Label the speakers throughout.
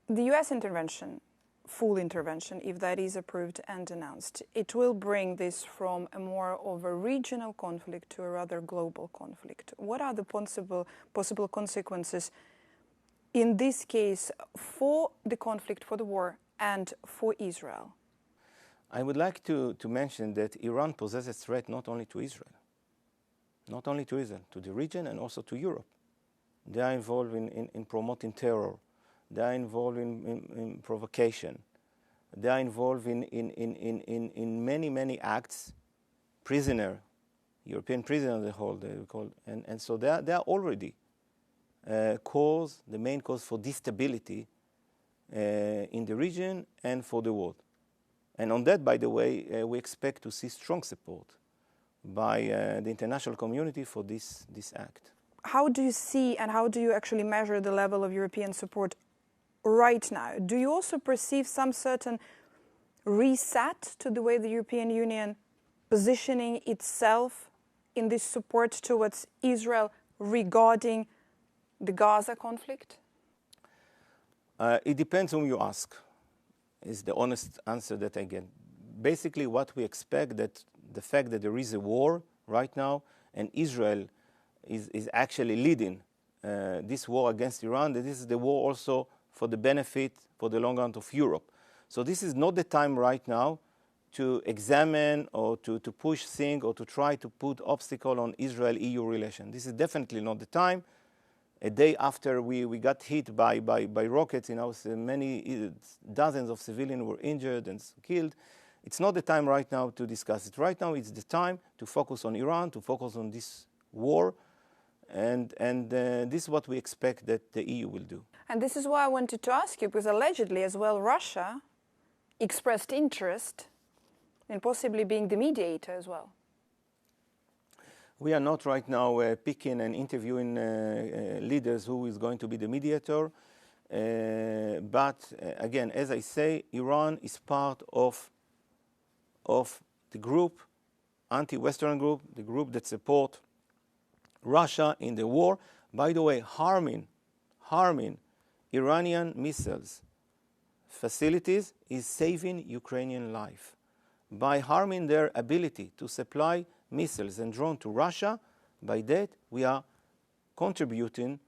Speaker 1: The US intervention, full intervention, if that is approved and announced, it will bring this from a more of a regional conflict to a rather global conflict. What are the possible consequences in this case for the conflict, for the war, and for Israel?
Speaker 2: I would like to mention that Iran possesses threat not only to Israel, to the region and also to Europe. They are involved in promoting terror. They are involved in provocation. They are involved in many acts. European prisoner they hold, and so they are already the main cause for instability in the region and for the world. And on that, by the way, we expect to see strong support by the international community for this act.
Speaker 1: How do you see and how do you actually measure the level of European support right now? Do you also perceive some certain reset to the way the European Union positioning itself in this support towards Israel regarding the Gaza conflict?
Speaker 2: It depends whom you ask, is the honest answer that I get. Basically, what we expect that the fact that there is a war right now and Israel is actually leading this war against Iran, that this is the war also for the benefit, for the long run of Europe. So this is not the time right now to examine or to push things or to try to put obstacle on Israel-EU relation. This is definitely not the time. A day after we got hit by rockets, many dozens of civilians were injured and killed. It's not the time right now to discuss it. Right now it's the time to focus on Iran, to focus on this war, and this is what we expect that the EU will do.
Speaker 1: And this is why I wanted to ask you, because allegedly as well Russia expressed interest in possibly being the mediator as well.
Speaker 2: We are not right now picking and interviewing leaders who is going to be the mediator. But again, as I say, Iran is part of the group, anti-Western group, the group that support Russia in the war. By the way, harming Iranian missiles facilities is saving Ukrainian life. By harming their ability to supply missiles and drones to Russia, by that we are contributing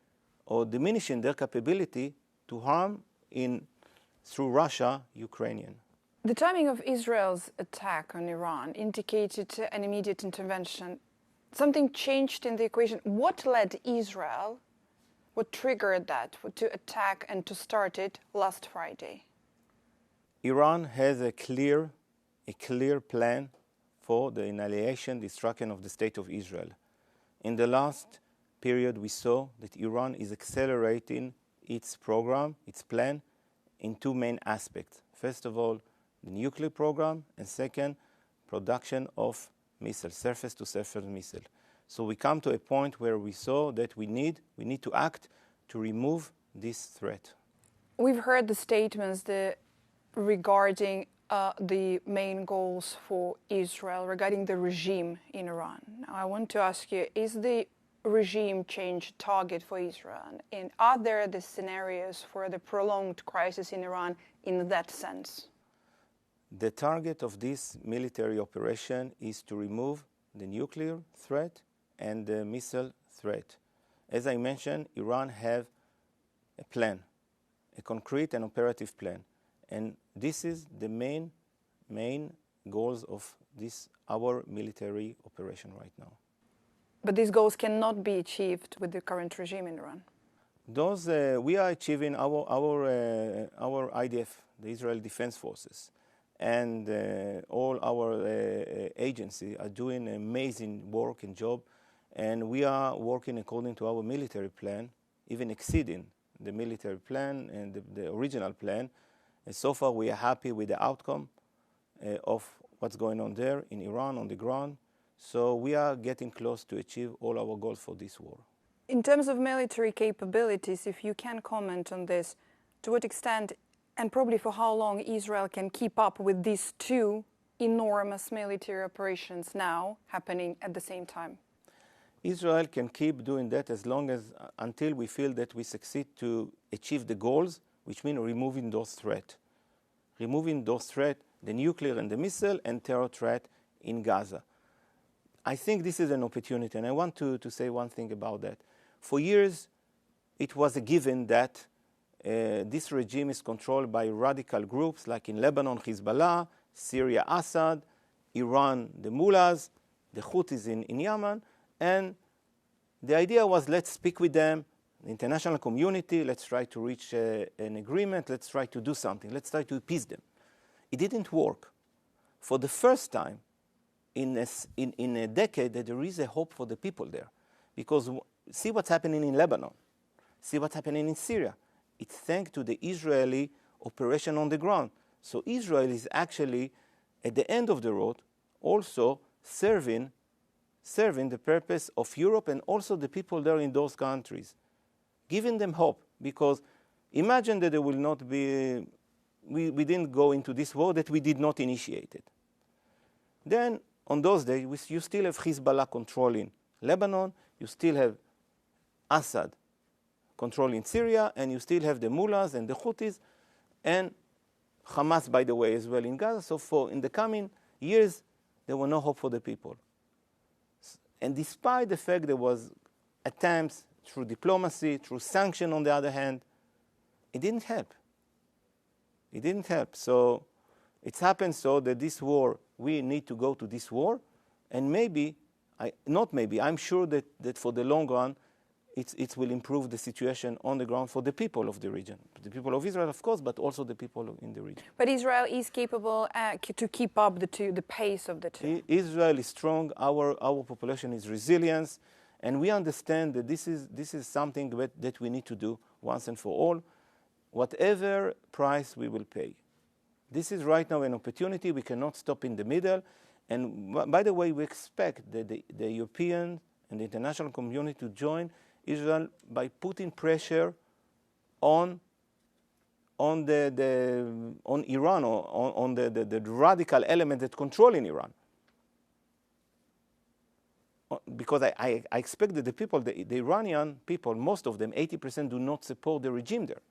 Speaker 2: or diminishing their capability to harm through Russia, Ukrainian.
Speaker 1: The timing of Israel's attack on Iran indicated an immediate intervention. Something changed in the equation. What led Israel, what triggered that to attack and to start it last Friday?
Speaker 2: Iran has a clear plan for the annihilation, destruction of the State of Israel. In the last period, we saw that Iran is accelerating its program, its plan, in two main aspects. First of all, the nuclear program, and second, production of missiles, surface-to-surface missile. So we come to a point where we saw that we need to act to remove this threat.
Speaker 1: We've heard the statements regarding the main goals for Israel, regarding the regime in Iran. Now, I want to ask you, is the regime change a target for Israel? And are there the scenarios for the prolonged crisis in Iran in that sense?
Speaker 2: The target of this military operation is to remove the nuclear threat and the missile threat. As I mentioned, Iran have a plan, a concrete and operative plan. And this is the main goals of our military operation right now.
Speaker 1: But these goals cannot be achieved with the current regime in Iran.
Speaker 2: Those we are achieving our IDF, the Israel Defense Forces, and all our agencies are doing amazing work and job, and we are working according to our military plan, even exceeding the military plan and the original plan. And so far, we are happy with the outcome of what's going on there in Iran on the ground. So we are getting close to achieve all our goals for this war.
Speaker 1: In terms of military capabilities, if you can comment on this, to what extent and probably for how long Israel can keep up with these two enormous military operations now happening at the same time?
Speaker 2: Israel can keep doing that as long as until we feel that we succeed to achieve the goals which means removing those threats. Removing those threats, the nuclear and the missile and terror threat in Gaza. I think this is an opportunity, and I want to say one thing about that. For years, it was a given that this regime is controlled by radical groups like in Lebanon, Hezbollah, Syria, Assad, Iran, the mullahs, the Houthis in Yemen, and the idea was, let's speak with them, the international community, let's try to reach an agreement, let's try to do something, let's try to appease them. It didn't work. For the first time in a decade, that there is a hope for the people there. Because see what's happening in Lebanon, see what's happening in Syria. It's thanks to the Israeli operation on the ground. So Israel is actually, at the end of the road, also serving the purpose of Europe and also the people there in those countries, giving them hope. Because imagine that there will not be, we didn't go into this war, that we did not initiate it. Then, on those days, you still have Hezbollah controlling Lebanon, you still have Assad controlling Syria, and you still have the mullahs and the Houthis, and Hamas, by the way, as well in Gaza. So in the coming years, there was no hope for the people. And despite the fact there was attempts through diplomacy, through sanction on the other hand, it didn't help. It didn't help. So it's happened so that this war, we need to go to this war, and maybe, I'm sure that for the long run, it will improve the situation on the ground for the people of the region. The people of Israel, of course, but also the people in the region.
Speaker 1: But Israel is capable to keep up the pace of the two.
Speaker 2: Israel is strong, our population is resilient, and we understand that this is something that we need to do once and for all, whatever price we will pay. This is right now an opportunity. We cannot stop in the middle. And by the way, we expect that the European and the international community to join Israel by putting pressure on Iran, or on the radical element that controlling Iran. Because I expect that the people, the Iranian people, most of them, 80%, do not support the regime there.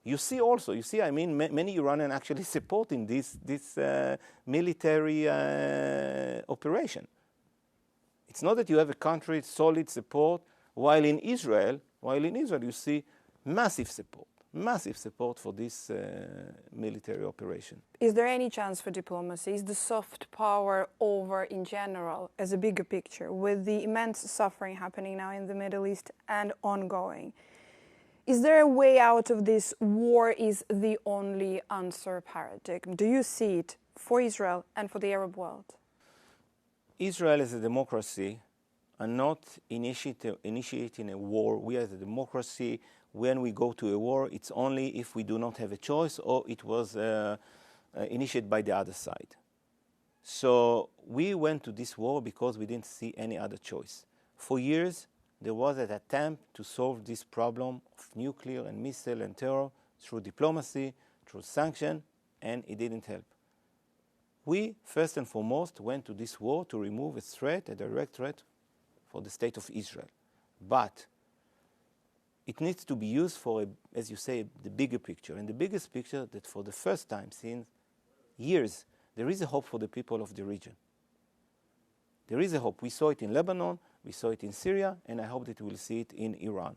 Speaker 2: You see, I mean, many Iranians actually supporting this military operation. It's not that you have a country solid support, while in Israel you see massive support for this military operation.
Speaker 1: Is there any chance for diplomacy? Is the soft power over in general, as a bigger picture, with the immense suffering happening now in the Middle East and ongoing? Is there a way out of this? War is the only answer paradigm. Do you see it for Israel and for the Arab world?
Speaker 2: Israel as a democracy are not initiating a war. We as a democracy, when we go to a war, it's only if we do not have a choice or it was initiated by the other side. So we went to this war because we didn't see any other choice. For years, there was an attempt to solve this problem of nuclear and missile and terror through diplomacy, through sanction, and it didn't help. We, first and foremost, went to this war to remove a threat, a direct threat, for the state of Israel. But it needs to be used for, as you say, the bigger picture. And the biggest picture that for the first time since years, there is a hope for the people of the region. There is a hope. We saw it in Lebanon, we saw it in Syria, and I hope that we'll see it in Iran.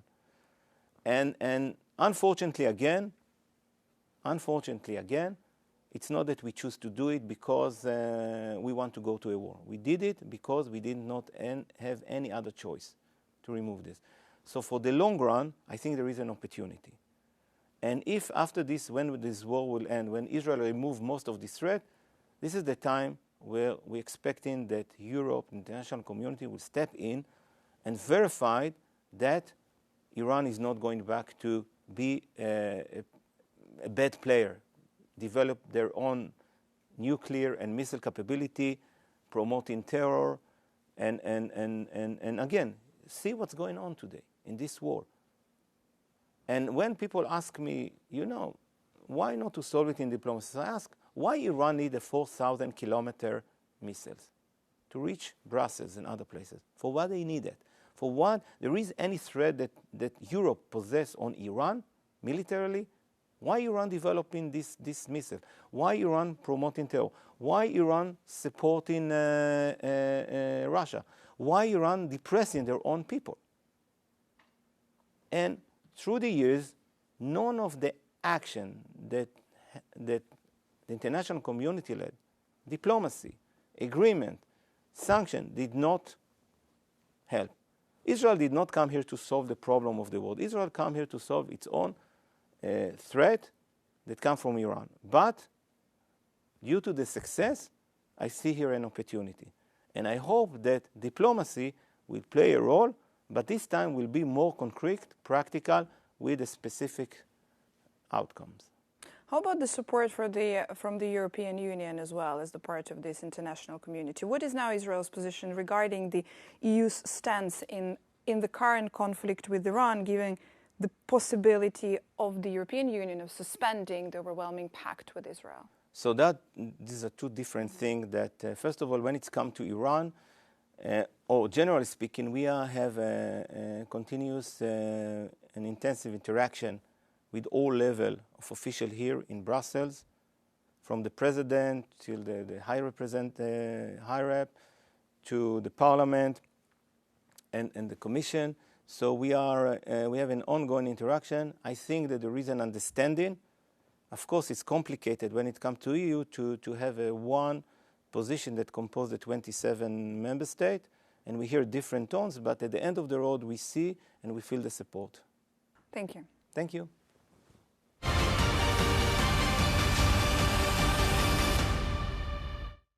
Speaker 2: And unfortunately again, it's not that we choose to do it because we want to go to a war. We did it because we did not have any other choice to remove this. So for the long run, I think there is an opportunity. And if after this, when this war will end, when Israel removes most of this threat, this is the time where we're expecting that Europe, the international community, will step in and verify that Iran is not going back to be a bad player, develop their own nuclear and missile capability, promoting terror, and again, see what's going on today in this war. And when people ask me, why not to solve it in diplomacy? I ask, why Iran need a 4,000-kilometer missiles to reach Brussels and other places? For what they need it? For what there is any threat that Europe possesses on Iran, militarily, why Iran developing this missile? Why Iran promoting terror? Why Iran supporting Russia? Why Iran depressing their own people? And through the years, none of the action that the international community led, diplomacy, agreement, sanction, did not help. Israel did not come here to solve the problem of the world. Israel came here to solve its own threat that comes from Iran. But due to the success, I see here an opportunity. And I hope that diplomacy will play a role, but this time will be more concrete, practical, with a specific outcomes.
Speaker 1: How about the support from the European Union as well as the part of this international community? What is now Israel's position regarding the EU's stance in the current conflict with Iran, given the possibility of the European Union of suspending the overwhelming pact with Israel?
Speaker 2: So these are two different things. That first of all, when it's come to Iran, or generally speaking, we have a continuous and intensive interaction with all level of officials here in Brussels, from the president till the high rep, to the parliament and the commission. So we have an ongoing interaction. I think that there is an understanding. Of course, it's complicated when it comes to EU to have one position that composes the 27 member states, and we hear different tones, but at the end of the road, we see and we feel the support.
Speaker 1: Thank you.
Speaker 2: Thank you.